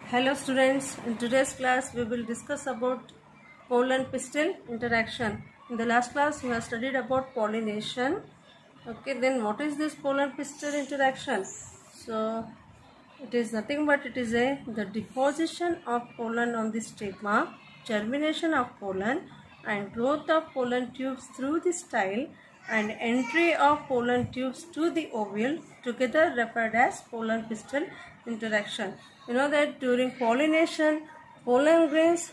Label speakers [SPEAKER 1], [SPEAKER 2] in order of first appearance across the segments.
[SPEAKER 1] Hello students, in today's class we will discuss about pollen pistil interaction. In the last class we have studied about pollination. Okay, then what is this pollen pistil interaction? So it is nothing but it is the deposition of pollen on the stigma, germination of pollen and growth of pollen tubes through the style and entry of pollen tubes to the ovule together referred as pollen pistil interaction. You know that during pollination, pollen grains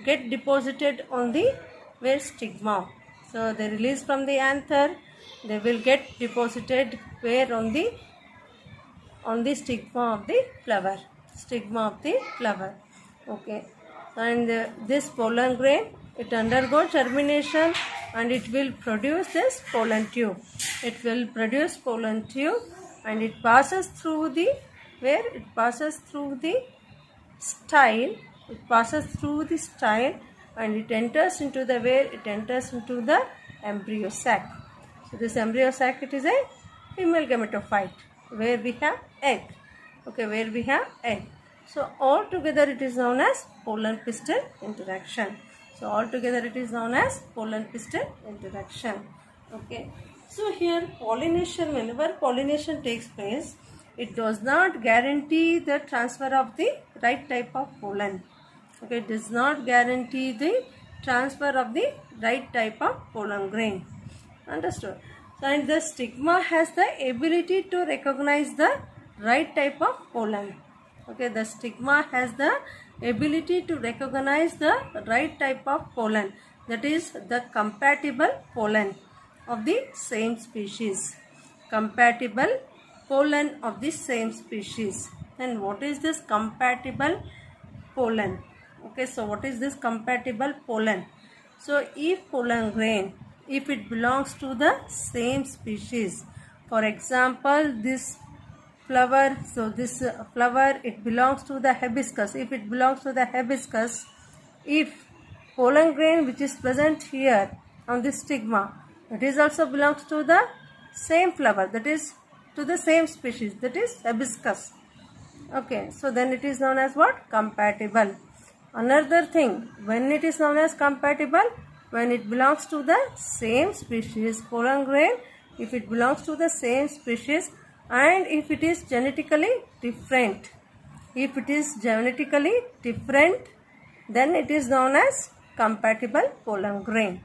[SPEAKER 1] get deposited on the stigma. So they release from the anther, they will get deposited where on the stigma of the flower. Okay, and this pollen grain, it undergoes germination and it will produce this pollen tube. It will produce pollen tube and it passes through the style. It passes through the style and it enters into the embryo sac. So this embryo sac, it is a female gametophyte where we have egg. Okay, where we have egg. So all together it is known as pollen pistil interaction. So all together it is known as pollen pistil interaction. Okay. So here pollination, whenever pollination takes place, it does not guarantee the transfer of the right type of pollen. Okay, it does not guarantee the transfer of the right type of pollen grain. Understood? And the stigma has the ability to recognize the right type of pollen. Okay, the stigma has the ability to recognize the right type of pollen, that is the compatible pollen of the same species. Compatible pollen of the same species. And what is this compatible pollen? Okay, so what is this compatible pollen? So if pollen grain, if it belongs to the same species, for example this flower, so this flower, it belongs to the hibiscus. If it belongs to the hibiscus, if pollen grain which is present here on the stigma, it is also belongs to the same flower, that is to the same species, that is hibiscus. Okay, so then it is known as what? Compatible. Another thing, when it is known as compatible, when it belongs to the same species, pollen grain, if it belongs to the same species and if it is genetically different, then it is known as compatible pollen grain.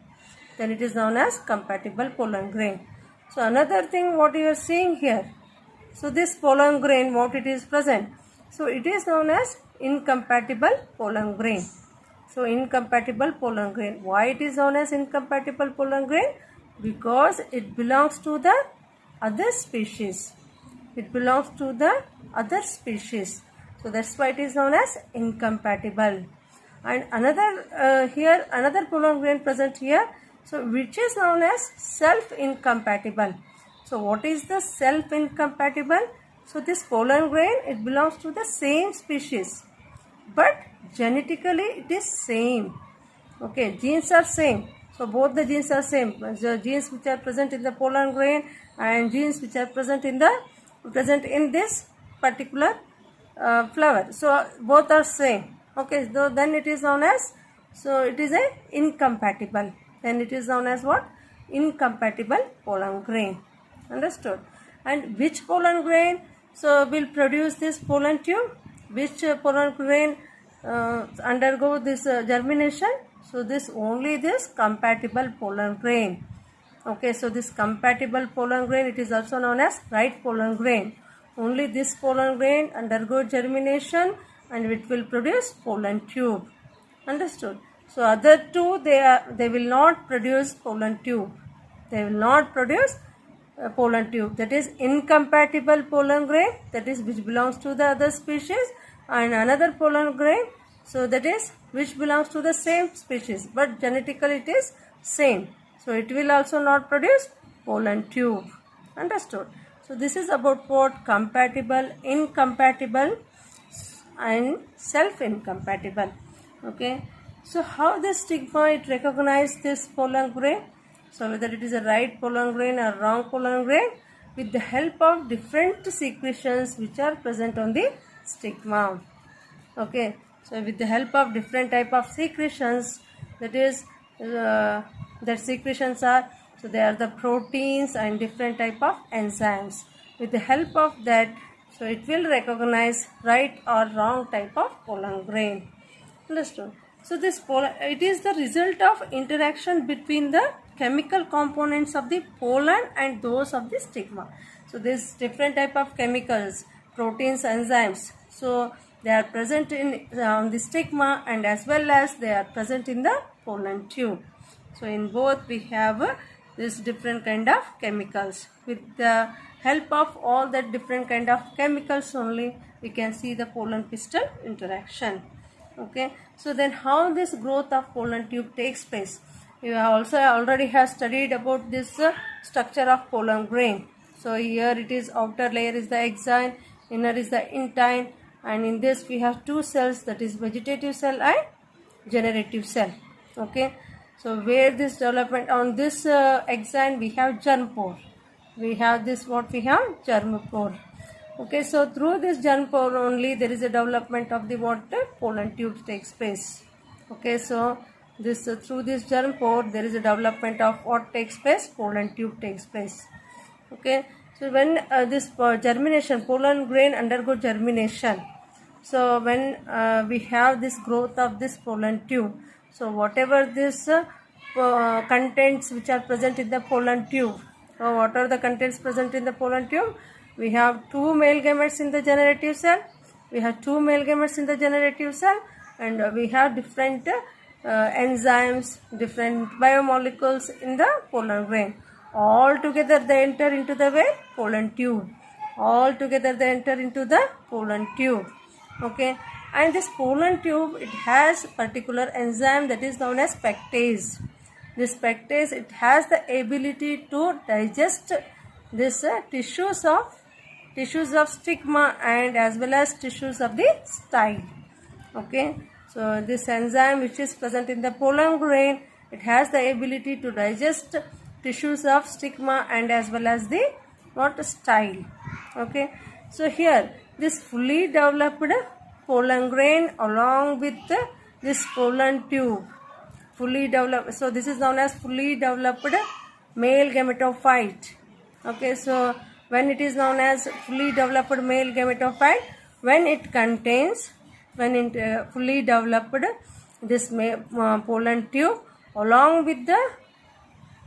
[SPEAKER 1] Then it is known as compatible pollen grain. So another thing what you are seeing here, so this pollen grain, what it is present, so it is known as incompatible pollen grain. So incompatible pollen grain. Why it is known as incompatible pollen grain? Because it belongs to the other species. It belongs to the other species. So that's why it is known as incompatible. And another here, another pollen grain present here, so which is known as self-incompatible. So what is the self-incompatible? So this pollen grain, it belongs to the same species, but genetically it is same. Okay, genes are same. So both the genes are same. The genes which are present in the pollen grain and genes which are present in this particular flower. So both are same. Okay, so then it is known as, so it is a incompatible. Then it is known as what? Incompatible pollen grain. Understood? And which pollen grain so will produce this pollen tube? Which pollen grain undergo this germination? So this compatible pollen grain. Okay, so this compatible pollen grain, it is also known as right pollen grain. Only this pollen grain undergo germination and it will produce pollen tube. Understood? So other two, they will not produce pollen tube. They will not produce pollen tube. That is incompatible pollen grain, that is which belongs to the other species, and another pollen grain, so that is which belongs to the same species but genetically it is same. So it will also not produce pollen tube. Understood? So this is about what? Compatible, incompatible and self-incompatible. Okay. So how the stigma it recognize this pollen grain? So whether it is a right pollen grain or wrong pollen grain, with the help of different secretions which are present on the stigma. Okay, so with the help of different type of secretions, that is that secretions are, so they are the proteins and different type of enzymes. With the help of that, so it will recognize right or wrong type of pollen grain. Understood? So this it is the result of interaction between the chemical components of the pollen and those of the stigma. So this different type of chemicals, proteins, enzymes, so they are present in the stigma and as well as they are present in the pollen tube. So in both we have this different kind of chemicals. With the help of all that different kind of chemicals only, we can see the pollen pistil interaction. Okay, so then how this growth of pollen tube takes place? You also already have studied about this structure of pollen grain. So here it is, outer layer is the exine, inner is the intine, and in this we have two cells, that is vegetative cell and generative cell. Okay, so where this development on this exine we have germ pore. We have this, what we have, germ pore. Okay, so through this germ pore only there is a development of the pollen tube takes place. Okay, so this through this germ pore there is a development of what takes place, pollen tube takes place. Okay, so when this germination, pollen grain undergo germination, so when we have this growth of this pollen tube, so whatever this contents which are present in the pollen tube, so what are the contents present in the pollen tube? We have two male gametes in the generative cell, we have two male gametes in the generative cell, and we have different enzymes, different biomolecules in the pollen grain. All together they enter into the pollen tube. All together they enter into the pollen tube. Okay, and this pollen tube, it has particular enzyme that is known as pectase. This pectase, it has the ability to digest this tissues of stigma and as well as tissues of the style. Okay, so this enzyme which is present in the pollen grain, it has the ability to digest tissues of stigma and as well as the style. Okay, so here this fully developed pollen grain along with this pollen tube, fully developed, so this is known as fully developed male gametophyte. Okay, so when it is known as fully developed male gametophyte, when it contains, fully developed this pollen tube along with the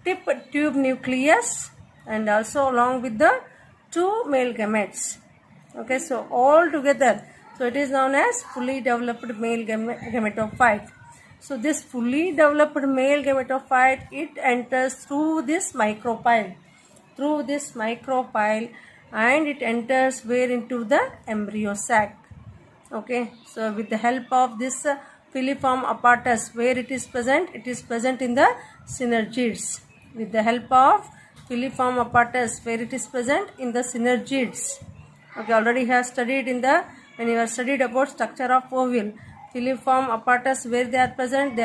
[SPEAKER 1] tip tube nucleus and also along with the two male gametes. Okay, so all together, so it is known as fully developed male gametophyte. So this fully developed male gametophyte, it enters through this micropyle, and it enters where, into the embryo sac. Okay, so with the help of this filiform apparatus, where it is present in the synergids. With the help of filiform apparatus, where it is present in the synergids. Okay, already have studied in the, when you have studied about structure of ovule, filiform apparatus, where they are present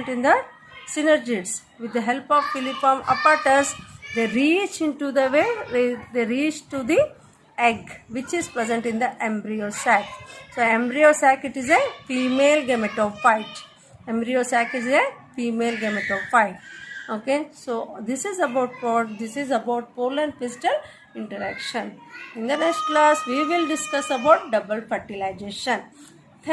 [SPEAKER 1] in the synergids. With the help of filiform apparatus, they reach into the they reach to the egg which is present in the embryo sac. So embryo sac, it is a female gametophyte. Embryo sac is a female gametophyte. Okay, so this is about pollen pistil interaction. In the next class we will discuss about double fertilization.